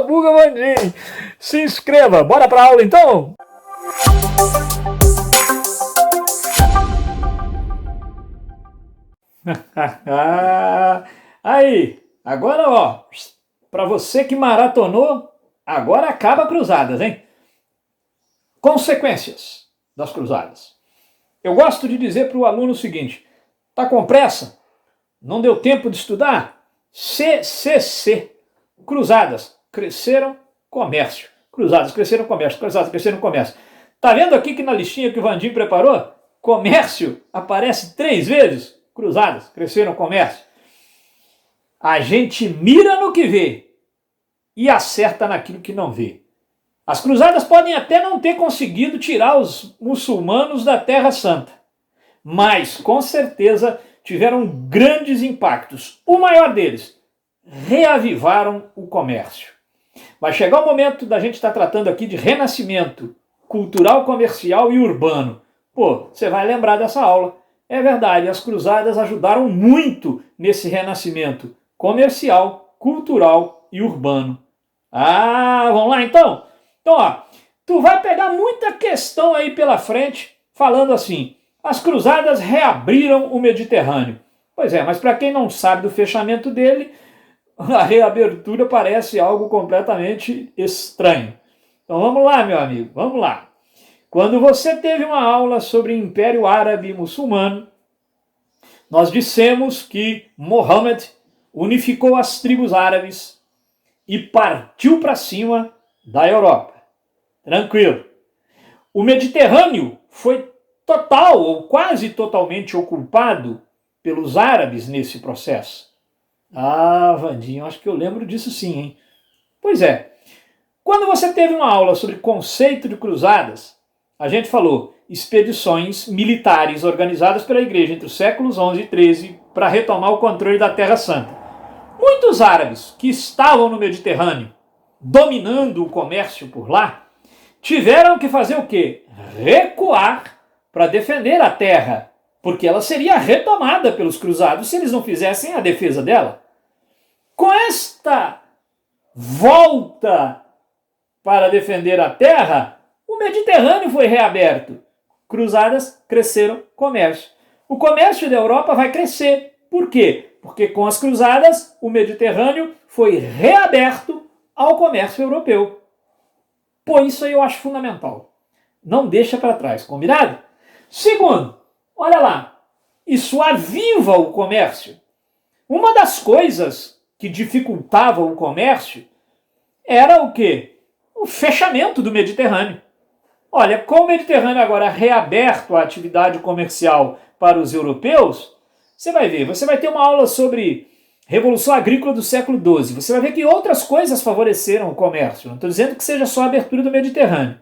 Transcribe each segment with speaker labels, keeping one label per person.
Speaker 1: Buga Vandim. Se inscreva. Bora pra aula então? Aí, agora ó, para você que maratonou, agora acaba cruzadas, hein? Consequências das cruzadas. Eu gosto de dizer para o aluno o seguinte: tá com pressa? Não deu tempo de estudar? CCC. Cruzadas cresceram comércio. Cruzadas cresceram comércio. Cruzadas cresceram comércio. Tá vendo aqui que na listinha que o Vandim preparou, comércio aparece 3 vezes? Cruzadas cresceram comércio. A gente mira no que vê e acerta naquilo que não vê. As cruzadas podem até não ter conseguido tirar os muçulmanos da Terra Santa, mas com certeza tiveram grandes impactos. O maior deles, reavivaram o comércio. Vai chegar o momento da gente estar tratando aqui de renascimento cultural, comercial e urbano. Pô, você vai lembrar dessa aula. É verdade, as cruzadas ajudaram muito nesse renascimento comercial, cultural e urbano. Ah, vamos lá então? Então, ó, tu vai pegar muita questão aí pela frente falando assim: as cruzadas reabriram o Mediterrâneo. Pois é, mas para quem não sabe do fechamento dele, a reabertura parece algo completamente estranho. Então vamos lá, meu amigo, vamos lá. Quando você teve uma aula sobre Império Árabe Muçulmano, nós dissemos que Mohammed unificou as tribos árabes e partiu para cima da Europa. Tranquilo. O Mediterrâneo foi total ou quase totalmente ocupado pelos árabes nesse processo. Ah, Vandinho, acho que eu lembro disso sim, hein? Pois é. Quando você teve uma aula sobre conceito de cruzadas, a gente falou expedições militares organizadas pela igreja entre os séculos 11 e 13 para retomar o controle da Terra Santa. Muitos árabes que estavam no Mediterrâneo, dominando o comércio por lá, tiveram que fazer o quê? Recuar para defender a terra, porque ela seria retomada pelos cruzados se eles não fizessem a defesa dela. Com esta volta para defender a terra, o Mediterrâneo foi reaberto. Cruzadas cresceram comércio. O comércio da Europa vai crescer. Por quê? Porque com as cruzadas, o Mediterrâneo foi reaberto ao comércio europeu. Pô, isso aí eu acho fundamental. Não deixa para trás, combinado? Segundo, olha lá, isso aviva o comércio. Uma das coisas que dificultava o comércio era o quê? O fechamento do Mediterrâneo. Olha, com o Mediterrâneo agora reaberto à atividade comercial para os europeus, você vai ver, você vai ter uma aula sobre Revolução Agrícola do século XII. Você vai ver que outras coisas favoreceram o comércio. Não estou dizendo que seja só a abertura do Mediterrâneo.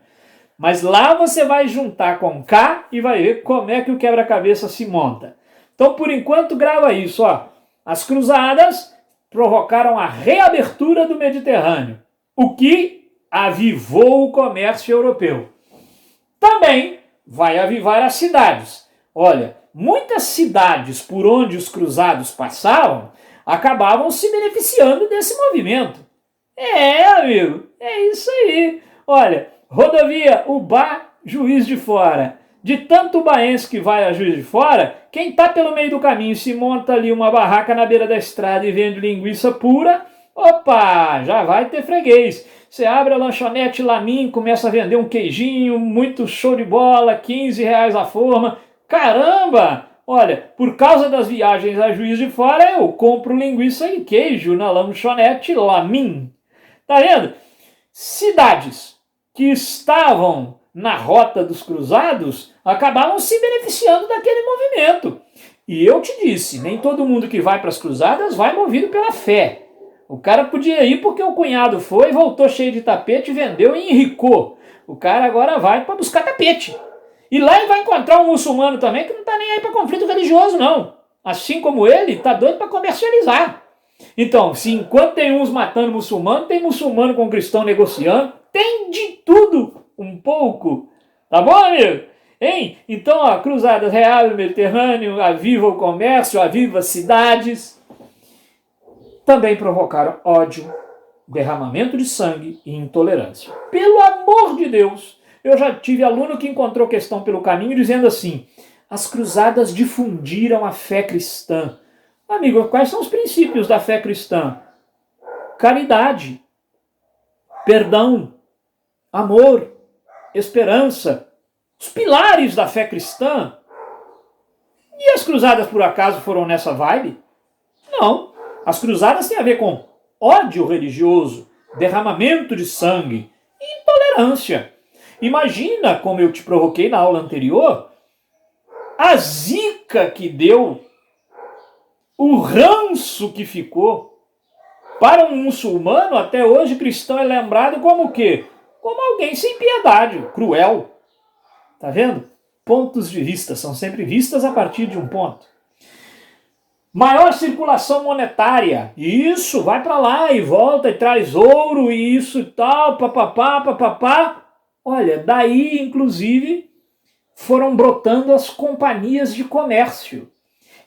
Speaker 1: Mas lá você vai juntar com cá e vai ver como é que o quebra-cabeça se monta. Então, por enquanto, grava isso. Ó. As cruzadas provocaram a reabertura do Mediterrâneo, o que avivou o comércio europeu. Também vai avivar as cidades. Olha, muitas cidades por onde os cruzados passavam acabavam se beneficiando desse movimento. É, amigo, é isso aí. Olha, rodovia Ubá, Juiz de Fora. De tanto ubaense que vai a Juiz de Fora, quem está pelo meio do caminho se monta ali uma barraca na beira da estrada e vende linguiça pura, opa, já vai ter freguês. Você abre a lanchonete Lamin, começa a vender um queijinho, muito show de bola, R$15 a forma. Caramba! Olha, por causa das viagens a Juiz de Fora, eu compro linguiça e queijo na lanchonete Lamin. Tá vendo? Cidades que estavam na rota dos cruzados acabavam se beneficiando daquele movimento. E eu te disse, nem todo mundo que vai para as cruzadas vai movido pela fé. O cara podia ir porque o cunhado foi, voltou cheio de tapete, vendeu e enricou. O cara agora vai para buscar tapete. E lá ele vai encontrar um muçulmano também que não está nem aí para conflito religioso, não. Assim como ele, está doido para comercializar. Então, se enquanto tem uns matando muçulmano, tem muçulmano com cristão negociando, tem de tudo um pouco. Tá bom, amigo? Hein? Então, ó, cruzadas reabrem o Mediterrâneo, aviva o comércio, aviva as cidades. Também provocaram ódio, derramamento de sangue e intolerância. Pelo amor de Deus! Eu já tive aluno que encontrou questão pelo caminho dizendo assim: as cruzadas difundiram a fé cristã. Amigo, quais são os princípios da fé cristã? Caridade, perdão, amor, esperança. Os pilares da fé cristã. E as cruzadas, por acaso, foram nessa vibe? Não. As cruzadas têm a ver com ódio religioso, derramamento de sangue e intolerância. Imagina, como eu te provoquei na aula anterior, a zica que deu, o ranço que ficou. Para um muçulmano, até hoje, cristão é lembrado como o quê? Como alguém sem piedade, cruel. Tá vendo? Pontos de vista são sempre vistas a partir de um ponto. Maior circulação monetária. Isso, vai para lá e volta e traz ouro e isso e tal, papapá, papapá. Olha, daí, inclusive, foram brotando as companhias de comércio,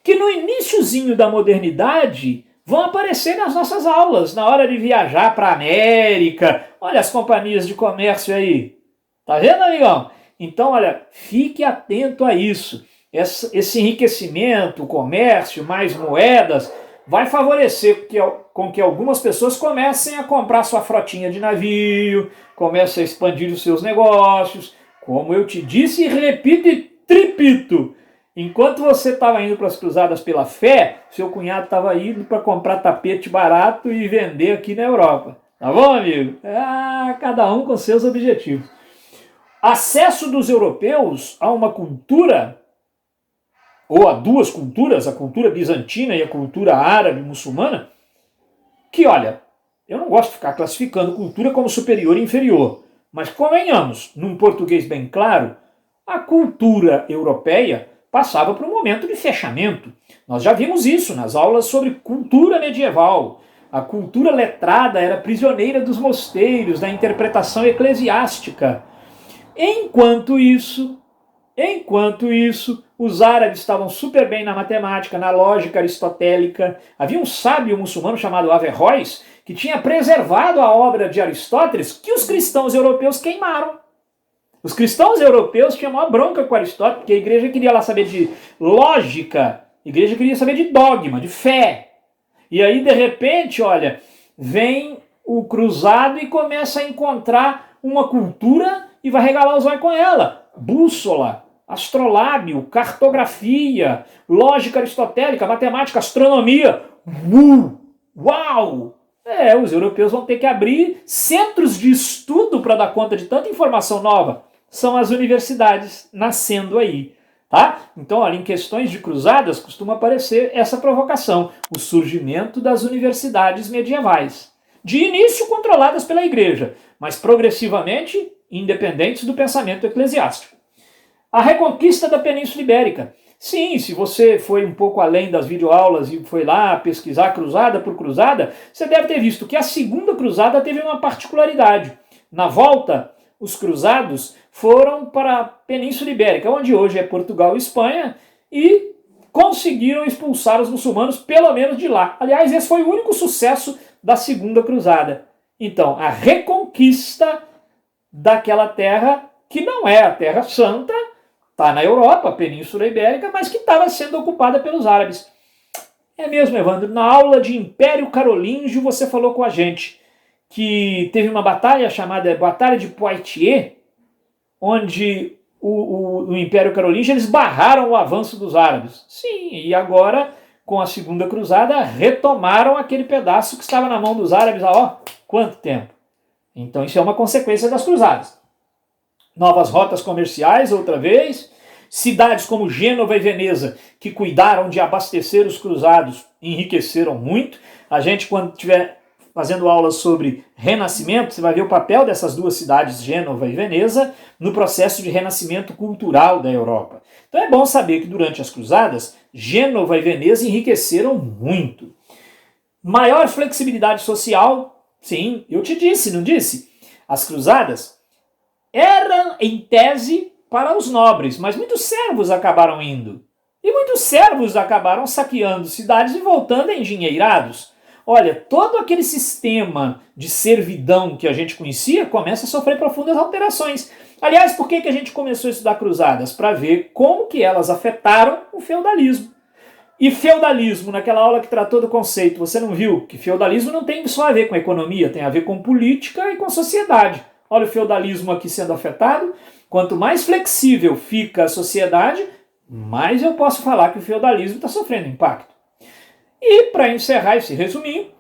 Speaker 1: que no iniciozinho da modernidade vão aparecer nas nossas aulas, na hora de viajar para a América. Olha as companhias de comércio aí. Tá vendo, amigão? Então, olha, fique atento a isso. Esse enriquecimento, o comércio, mais moedas, vai favorecer com que algumas pessoas comecem a comprar sua frotinha de navio, comecem a expandir os seus negócios. Como eu te disse, repito e tripito. Enquanto você estava indo para as cruzadas pela fé, seu cunhado estava indo para comprar tapete barato e vender aqui na Europa. Tá bom, amigo? Cada um com seus objetivos. Acesso dos europeus a uma cultura, ou a duas culturas, a cultura bizantina e a cultura árabe muçulmana, que, olha, eu não gosto de ficar classificando cultura como superior e inferior, mas convenhamos, num português bem claro, a cultura europeia passava por um momento de fechamento. Nós já vimos isso nas aulas sobre cultura medieval. A cultura letrada era prisioneira dos mosteiros, da interpretação eclesiástica. Enquanto isso, os árabes estavam super bem na matemática, na lógica aristotélica. Havia um sábio muçulmano chamado Averroes que tinha preservado a obra de Aristóteles que os cristãos europeus queimaram. Os cristãos europeus tinham uma bronca com Aristóteles, porque a igreja queria lá saber de lógica, a igreja queria saber de dogma, de fé. E aí, de repente, olha, vem o cruzado e começa a encontrar uma cultura e vai regalar os olhos com ela. Bússola, astrolábio, cartografia, lógica aristotélica, matemática, astronomia. Uau! Os europeus vão ter que abrir centros de estudo para dar conta de tanta informação nova. São as universidades nascendo aí. Tá? Então, olha, em questões de cruzadas costuma aparecer essa provocação, o surgimento das universidades medievais. De início controladas pela igreja, mas progressivamente independentes do pensamento eclesiástico. A reconquista da Península Ibérica. Sim, se você foi um pouco além das videoaulas e foi lá pesquisar cruzada por cruzada, você deve ter visto que a segunda cruzada teve uma particularidade. Na volta, os cruzados foram para a Península Ibérica, onde hoje é Portugal e Espanha, e conseguiram expulsar os muçulmanos, pelo menos de lá. Aliás, esse foi o único sucesso da segunda cruzada. Então, a reconquista daquela terra que não é a Terra Santa, está na Europa, a Península Ibérica, mas que estava sendo ocupada pelos árabes. É mesmo, Evandro, na aula de Império Carolíngio você falou com a gente que teve uma batalha chamada Batalha de Poitiers, onde o Império Carolíngio eles barraram o avanço dos árabes. Sim, e agora, com a Segunda Cruzada, retomaram aquele pedaço que estava na mão dos árabes há quanto tempo? Então isso é uma consequência das cruzadas. Novas rotas comerciais, outra vez. Cidades como Gênova e Veneza, que cuidaram de abastecer os cruzados, enriqueceram muito. A gente, quando estiver fazendo aulas sobre renascimento, você vai ver o papel dessas duas cidades, Gênova e Veneza, no processo de renascimento cultural da Europa. Então é bom saber que durante as cruzadas, Gênova e Veneza enriqueceram muito. Maior flexibilidade social, sim, eu te disse, não disse? As cruzadas eram, em tese, para os nobres, mas muitos servos acabaram indo. E muitos servos acabaram saqueando cidades e voltando engenheirados. olha, todo aquele sistema de servidão que a gente conhecia começa a sofrer profundas alterações. Aliás, por que a gente começou a estudar cruzadas? Para ver como que elas afetaram o feudalismo. E feudalismo, naquela aula que tratou do conceito, você não viu que feudalismo não tem só a ver com economia, tem a ver com política e com sociedade. Olha o feudalismo aqui sendo afetado. Quanto mais flexível fica a sociedade, mais eu posso falar que o feudalismo está sofrendo impacto. E para encerrar esse resuminho,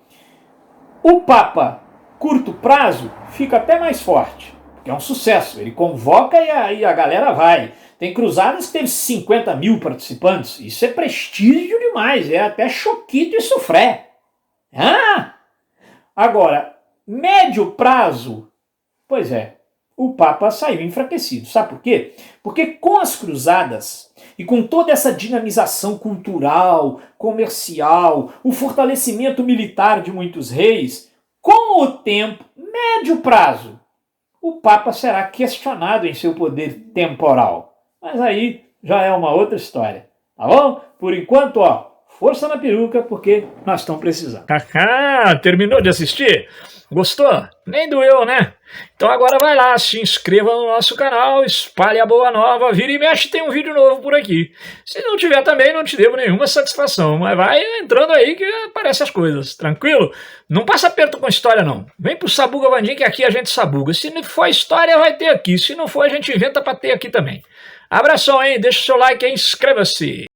Speaker 1: o Papa, curto prazo, fica até mais forte, porque é um sucesso. Ele convoca e aí a galera vai. Tem cruzadas que teve 50 mil participantes. Isso é prestígio demais, é até choquito e sofré. Agora, médio prazo, pois é, o Papa saiu enfraquecido. Sabe por quê? Porque com as cruzadas e com toda essa dinamização cultural, comercial, o fortalecimento militar de muitos reis, com o tempo, médio prazo, o Papa será questionado em seu poder temporal. Mas aí já é uma outra história, tá bom? Por enquanto, ó, força na peruca, porque nós estamos precisando. Terminou de assistir? Gostou? Nem doeu, né? Então agora vai lá, se inscreva no nosso canal, espalhe a boa nova, vira e mexe, tem um vídeo novo por aqui. Se não tiver também, não te devo nenhuma satisfação, mas vai entrando aí que aparecem as coisas, tranquilo? Não passa aperto com história não. Vem pro Sabuga Vandim que aqui a gente sabuga. Se não for história, vai ter aqui. Se não for, a gente inventa pra ter aqui também. Abração, hein? Deixa o seu like aí, inscreva-se.